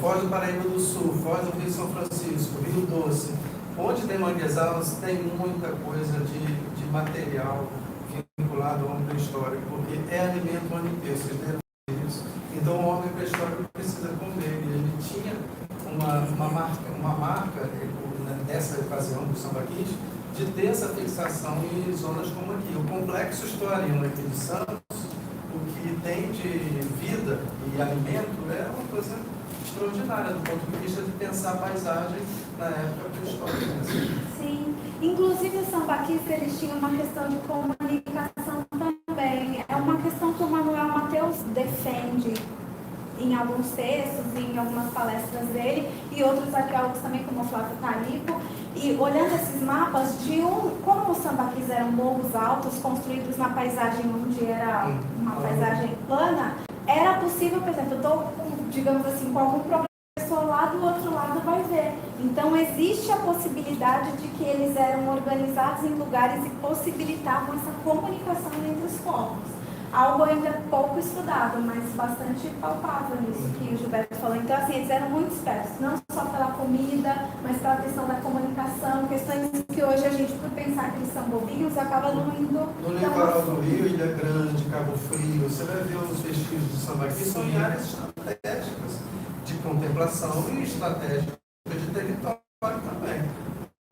Foz do Paraíba do Sul, Foz do Rio São Francisco, Rio Doce, onde tem manguezal, tem muita coisa de material vinculado ao homem pré-histórico, porque é alimento o ano inteiro, vocês devem ver isso. Então o homem pré-histórico precisa comer, e ele tinha uma marca nessa ocasião do sambaquis, de ter essa fixação em zonas como aqui. O complexo estuarino aqui de Santos, o que tem de vida e alimento é uma coisa extraordinária do ponto de vista de pensar a paisagem na época pré-histórica. Sim, inclusive os sambaquis, eles tinham uma questão de comunicação também. É uma questão que o Manuel Mateus defende em alguns textos, em algumas palestras dele, e outros arqueólogos também, como o Flávio Calico. E olhando esses mapas, como os sambaquis eram morros altos, construídos na paisagem onde era uma paisagem plana, era possível, por exemplo, eu estou, digamos assim, com algum problema, a pessoa lá do outro lado vai ver. Então, existe a possibilidade de que eles eram organizados em lugares e possibilitavam essa comunicação entre os povos. Algo ainda pouco estudado, mas bastante palpável nisso que o Gilberto falou. Então, assim, eles eram muito espertos, não só pela comida, mas pela questão da comunicação, questões que hoje a gente, por pensar que eles são bobinhos, acaba não indo... No litoral do Rio, Ilha Grande, Cabo Frio, você vai ver os vestígios do sambaqui, são em áreas estratégicas de contemplação e estratégicas de território também.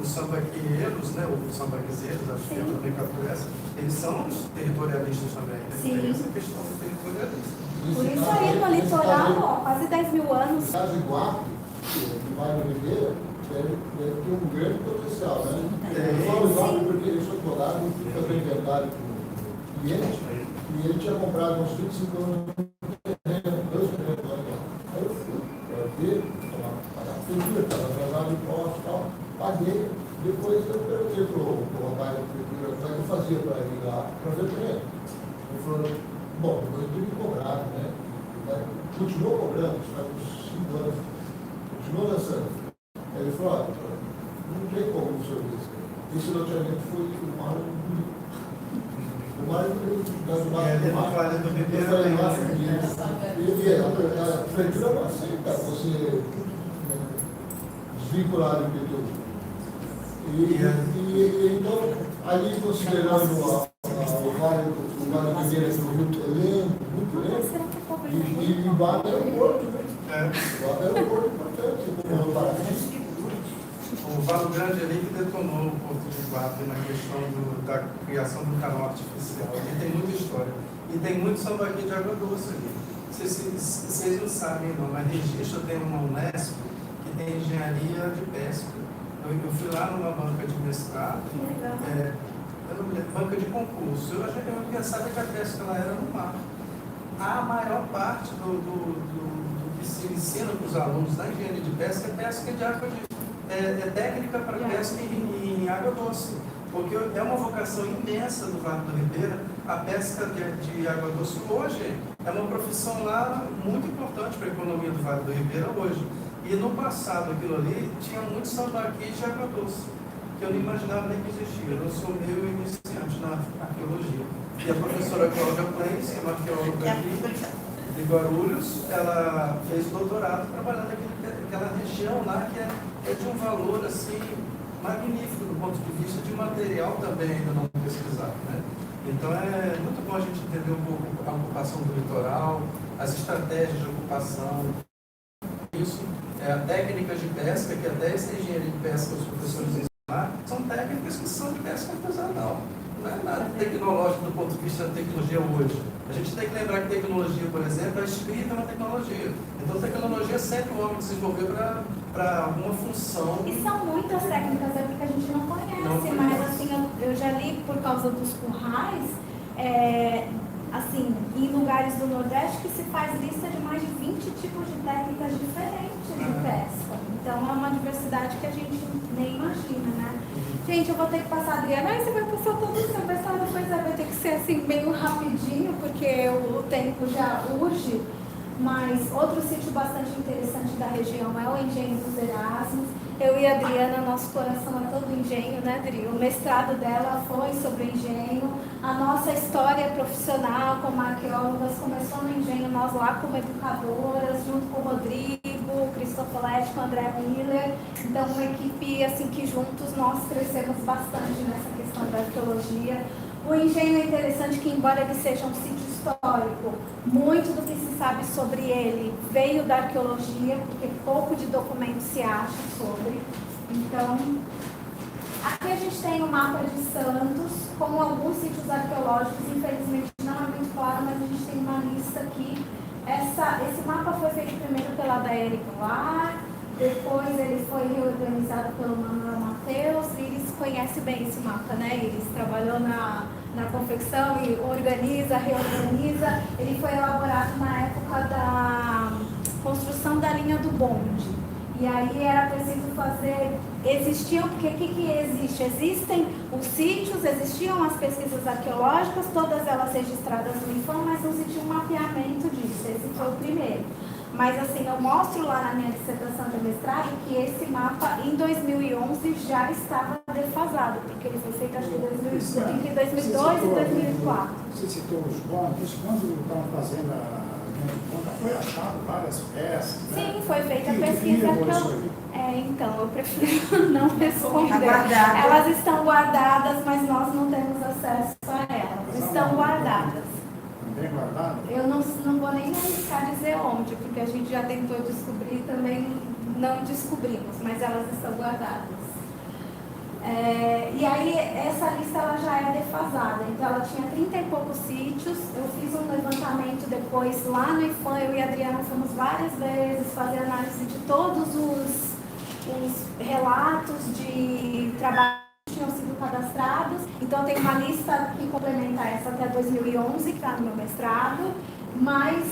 Os sambaqueiros, né, os sambaquizeiros, acho que é a nomenclatura, eles são os territorialistas também, né? Sim. Tem essa questão do territorialismo. Por isso aí, no litoral, ó, quase 10 mil anos. O caso Iguape, que vai no Ribeira, deve ter um grande potencial, né? Eu falo Iguape porque eu sou advogado e fui fazer inventário com o cliente, e ele tinha comprado uns 25 anos de terreno, 2 terrenos lá. Aí eu fui para ver, pagar a prefeitura, estava atrasado de imposto e tal, paguei. Depois eu perguntei para o rapaz da prefeitura como é que eu fazia para ir lá para ver o terreno. Ele falou, bom, depois eu tive que cobrar, né? Continuou cobrando, está com 5 anos, continuou lançando. Aí ele falou, olha, não tem como o senhor isso. Esse loteamento foi o mar bonito. O mar é bonito, do mar do mar. Eu falei, nossa, a prefeitura não aceita você desvincular do IPTU. E então, ali considerando o Vale do Ribeira, que é muito lento, e embaixo era um porto, né? Embaixo era um porto importante, como o Paraná. O Valo Grande ali que detonou o Porto de Iguape na questão da criação do canal artificial. Ali tem muita história. E tem muito sambaqui de água doce ali. Vocês não sabem não, mas registro tem uma Unesp que tem engenharia de pesca. Eu fui lá numa banca de mestrado, banca de concurso. Eu pensava que a pesca lá era no mar. A maior parte do que se ensina para os alunos da engenharia de pesca é pesca de água é técnica para pesca em água doce. Porque é uma vocação imensa do Vale do Ribeira, a pesca de água doce hoje é uma profissão lá muito importante para a economia do Vale do Ribeira hoje. E no passado, aquilo ali, tinha muitos sambaquis de água doce, que eu não imaginava nem que existia. Eu sou meio iniciante na arqueologia. E a professora Cláudia Plains, que é uma arqueóloga aqui de Guarulhos, ela fez doutorado trabalhando naquela região lá, que é de um valor, assim, magnífico do ponto de vista de material também ainda não pesquisado, né? Então é muito bom a gente entender um pouco a ocupação do litoral, as estratégias de ocupação. Isso técnicas de pesca, que até essa engenharia de pesca os professores ensinam, são técnicas que são de pesca artesanal. Não é nada tecnológico do ponto de vista da tecnologia hoje. A gente tem que lembrar que tecnologia, por exemplo, a escrita é uma tecnologia. Então, tecnologia sempre o homem desenvolveu para alguma função. E são muitas técnicas, é porque a gente não conhece, Não conhece. mas assim, eu já li por causa dos currais, assim, em lugares do Nordeste que se faz lista de mais de 20 tipos de técnicas diferentes de pesca. Então é uma diversidade que a gente nem imagina, né? Gente, eu vou ter que passar, Adriana, você vai passar todo o seu pessoal, depois vai ter que ser assim meio rapidinho, porque o tempo já urge. Mas outro sítio bastante interessante da região é o Engenho dos Erasmos. Eu e a Adriana, nosso coração é todo engenho, né, Adri? O mestrado dela foi sobre o engenho. A nossa história profissional como arqueólogas começou no engenho, nós lá como educadoras, junto com o Rodrigo, o Cristofoletti, com o André Miller. Então, uma equipe assim que juntos nós crescemos bastante nessa questão da arqueologia. O engenho é interessante que, embora ele seja um sítio histórico, muito do que se sabe sobre ele veio da arqueologia, porque pouco de documento se acha sobre. Então, aqui a gente tem o mapa de Santos, com alguns sítios arqueológicos, infelizmente não é muito claro, mas a gente tem uma lista aqui. Esse mapa foi feito primeiro pela Daeli Goulart, depois ele foi reorganizado pelo Manuel Mateus, e Iris conhece bem esse mapa, né? Iris trabalhou na confecção e organiza, reorganiza. Ele foi elaborado na época da construção da linha do bonde. E aí era preciso fazer, porque o que existe? Existem os sítios, existiam as pesquisas arqueológicas, todas elas registradas no IFAM, mas não existia um mapeamento disso, esse foi o primeiro. Mas assim, eu mostro lá na minha dissertação de mestrado que esse mapa em 2011 já estava defasado, porque ele foi feito acho que entre 2002 e 2004. Você citou os bondes estavam fazendo foi achado várias peças. Sim, né? foi feita a Que pesquisa levou isso arqueológica. aí? Então, eu prefiro não responder. Aguardado. Elas estão guardadas, mas nós não temos acesso a elas. Estão guardadas. Bem guardado? Eu não vou nem arriscar dizer onde, porque a gente já tentou descobrir e também não descobrimos, mas elas estão guardadas. E aí, essa lista ela já é defasada, então ela tinha 30 e poucos sítios. Eu fiz um levantamento depois lá no IFAM, eu e a Adriana fomos várias vezes fazer análise de todos os relatos de trabalho que tinham sido cadastrados. Então, tem uma lista que complementa essa até 2011, que está no meu mestrado. Mas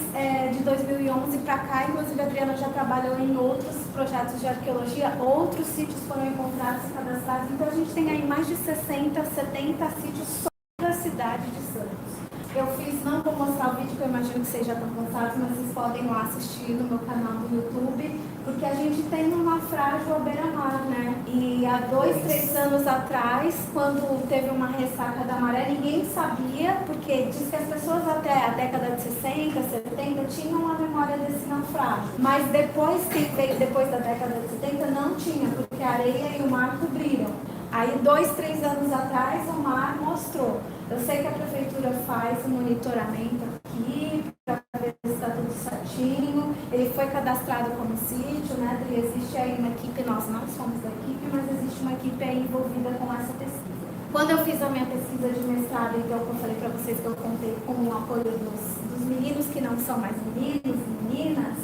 de 2011 para cá, inclusive a Adriana já trabalhou em outros projetos de arqueologia, outros sítios foram encontrados e cadastrados. Então a gente tem aí mais de 60, 70 sítios só da cidade de Santos. Eu fiz, não vou mostrar o vídeo, que eu imagino que vocês já estão cansados, mas vocês podem lá assistir no meu canal do YouTube, porque a gente tem um naufrágio à beira-mar, né? E há 2, 3 anos atrás, quando teve uma ressaca da maré, ninguém sabia, porque diz que as pessoas até a década de 60, 70 tinham uma memória desse naufrágio. Mas depois, quem veio depois da década de 70 não tinha, porque a areia e o mar cobriram. Aí 2, 3 anos atrás o mar mostrou. Eu sei que a prefeitura faz um monitoramento aqui para ver se está tudo certinho. Ele foi cadastrado como sítio, né? Existe aí uma equipe, nós não somos da equipe, mas existe uma equipe aí envolvida com essa pesquisa. Quando eu fiz a minha pesquisa de mestrado, então eu falei para vocês que eu contei com o apoio dos meninos que não são mais meninos e meninas,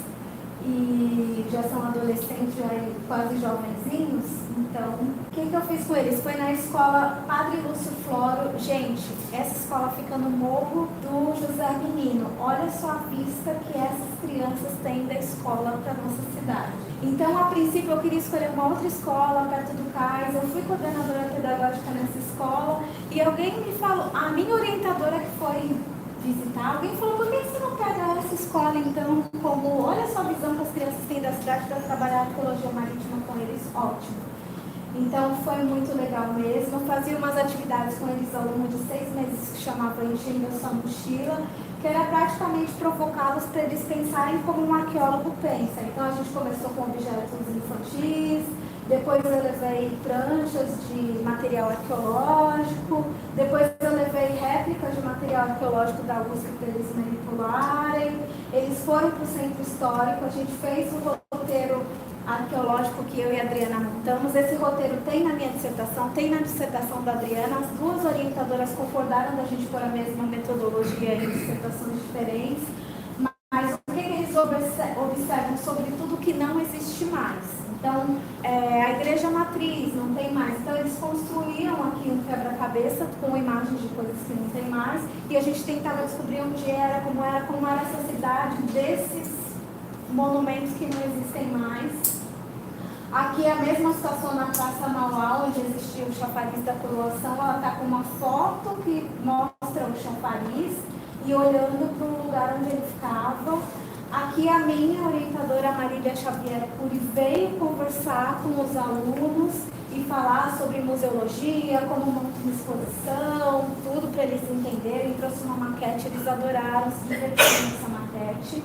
e já são adolescentes, já quase jovenzinhos. Então, o que eu fiz com eles? Foi na escola Padre Lúcio Floro. Gente, essa escola fica no Morro do José Menino. Olha só a vista que essas crianças têm da escola para nossa cidade. Então, a princípio, eu queria escolher uma outra escola perto do cais. Eu fui coordenadora pedagógica nessa escola e alguém me falou, a minha orientadora que foi visitar, alguém falou, por que você não pega essa escola, então, como, olha só a visão que as crianças têm da cidade para trabalhar arqueologia marítima com eles, ótimo. Então, foi muito legal mesmo. Eu fazia umas atividades com eles ao longo de 6 meses que chamava Enchendo a Sua Mochila, que era praticamente provocá-los para eles pensarem como um arqueólogo pensa. Então, a gente começou com objetos infantis, depois eu levei pranchas de material arqueológico, depois eu levei réplicas de material arqueológico da Augusta para eles manipularem. Eles foram para o centro histórico, a gente fez um roteiro arqueológico que eu e a Adriana montamos. Esse roteiro tem na minha dissertação, tem na dissertação da Adriana. As duas orientadoras concordaram da gente pôr a mesma metodologia em dissertações diferentes, mas o que eles observam sobre tudo que não existe mais. Então, a igreja matriz não tem mais. Então, eles construíram aqui um quebra-cabeça com imagens de coisas que não tem mais, e a gente tentava descobrir onde era, como era essa cidade desses monumentos que não existem mais. Aqui é a mesma situação na Praça Mauá, onde existia o chafariz da coroação. Ela está com uma foto que mostra o chafariz e olhando para o lugar onde ele ficava. Aqui a minha orientadora Marília Xavier Cury veio conversar com os alunos e falar sobre museologia, como montar uma exposição, tudo para eles entenderem. Trouxe uma maquete, eles adoraram, se divertiram nessa maquete.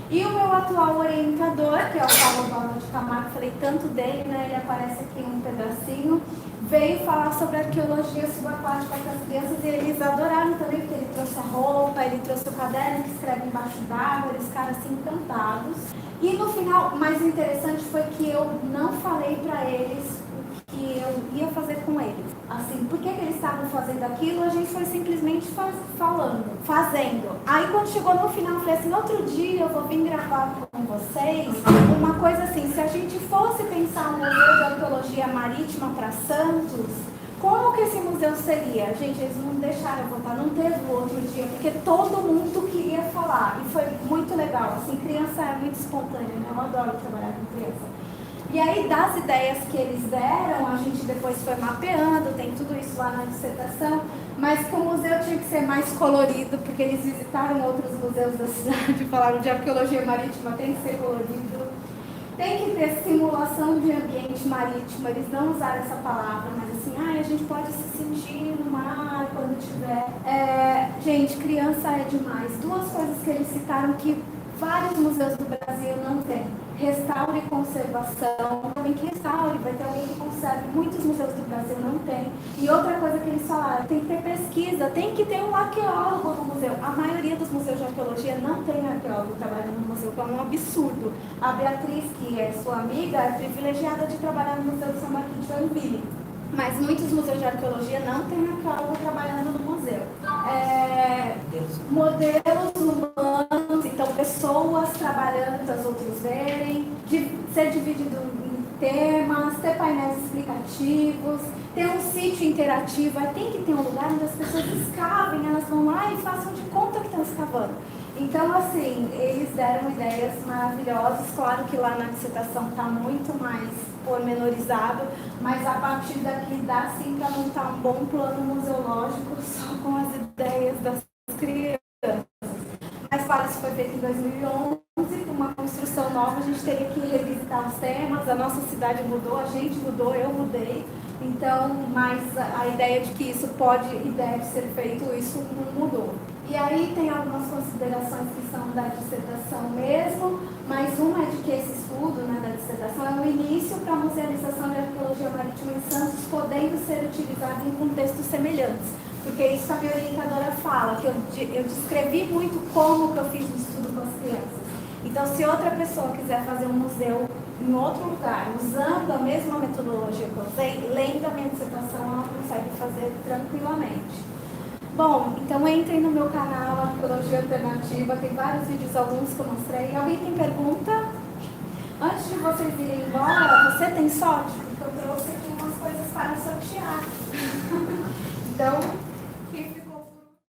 E o meu atual orientador, que é o Paulo Bola de Camargo, falei tanto dele, né? Ele aparece aqui em um pedacinho, veio falar sobre arqueologia subaquática para as crianças e eles adoraram também, porque ele trouxe a roupa, ele trouxe o caderno que escreve embaixo d'água, eles ficaram assim encantados. E no final, o mais interessante foi que eu não falei para eles o que eu ia fazer com eles. Assim, por que eles estavam fazendo aquilo? A gente foi simplesmente fazendo. Aí quando chegou no final, eu falei assim, outro dia eu vou vir gravar com vocês uma coisa assim, se a gente fosse pensar um museu de arqueologia marítima para Santos, como que esse museu seria? Gente, eles não deixaram eu voltar, não teve o outro dia, porque todo mundo queria falar. E foi muito legal, assim, criança é muito espontânea, né? Eu adoro trabalhar com criança. E aí, das ideias que eles deram, a gente depois foi mapeando, tem tudo isso lá na dissertação, mas que o museu tinha que ser mais colorido, porque eles visitaram outros museus da cidade, falaram de arqueologia marítima, tem que ser colorido. Tem que ter simulação de ambiente marítimo, eles não usaram essa palavra, mas assim, a gente pode se sentir no mar quando tiver. Gente, criança é demais. Duas coisas que eles citaram que vários museus do Brasil não têm. Restauro e conservação. Alguém que restaure, vai ter alguém que conserve. Muitos museus do Brasil não têm. E outra coisa que eles falaram, tem que ter pesquisa, tem que ter um arqueólogo no museu. A maioria dos museus de arqueologia não tem arqueólogo trabalhando no museu, que é um absurdo. A Beatriz, que é sua amiga, é privilegiada de trabalhar no Museu de São Martinho de Joinville. Mas muitos museus de arqueologia não têm arqueólogo trabalhando no museu. Modelos humanos, então pessoas trabalhando para os outros verem, ser dividido em temas, ter painéis explicativos, ter um sítio interativo. Aí tem que ter um lugar onde as pessoas escavem, elas vão lá e façam de conta que estão escavando. Então, assim, eles deram ideias maravilhosas. Claro que lá na dissertação está muito mais pormenorizado, mas a partir daqui dá sim para montar um bom plano museológico só com as ideias das crianças. Mas claro, isso foi feito em 2011, uma construção nova, a gente teria que revisitar os temas, a nossa cidade mudou, a gente mudou, eu mudei. Então, mas a ideia de que isso pode e deve ser feito, isso não mudou. E aí tem algumas considerações que são da dissertação mesmo, mas uma é de que esse estudo, né, da dissertação é o início para a musealização de arqueologia marítima em Santos, podendo ser utilizado em contextos semelhantes. Porque isso a minha orientadora fala, que eu descrevi muito como que eu fiz o estudo com as crianças. Então, se outra pessoa quiser fazer um museu em outro lugar, usando a mesma metodologia que eu usei, lendo a minha dissertação, ela consegue fazer tranquilamente. Bom, então entrem no meu canal Arqueologia Alternativa, tem vários vídeos, alguns que eu mostrei. Alguém tem pergunta? Antes de vocês irem embora, você tem sorte? Porque eu trouxe aqui umas coisas para sortear. Então,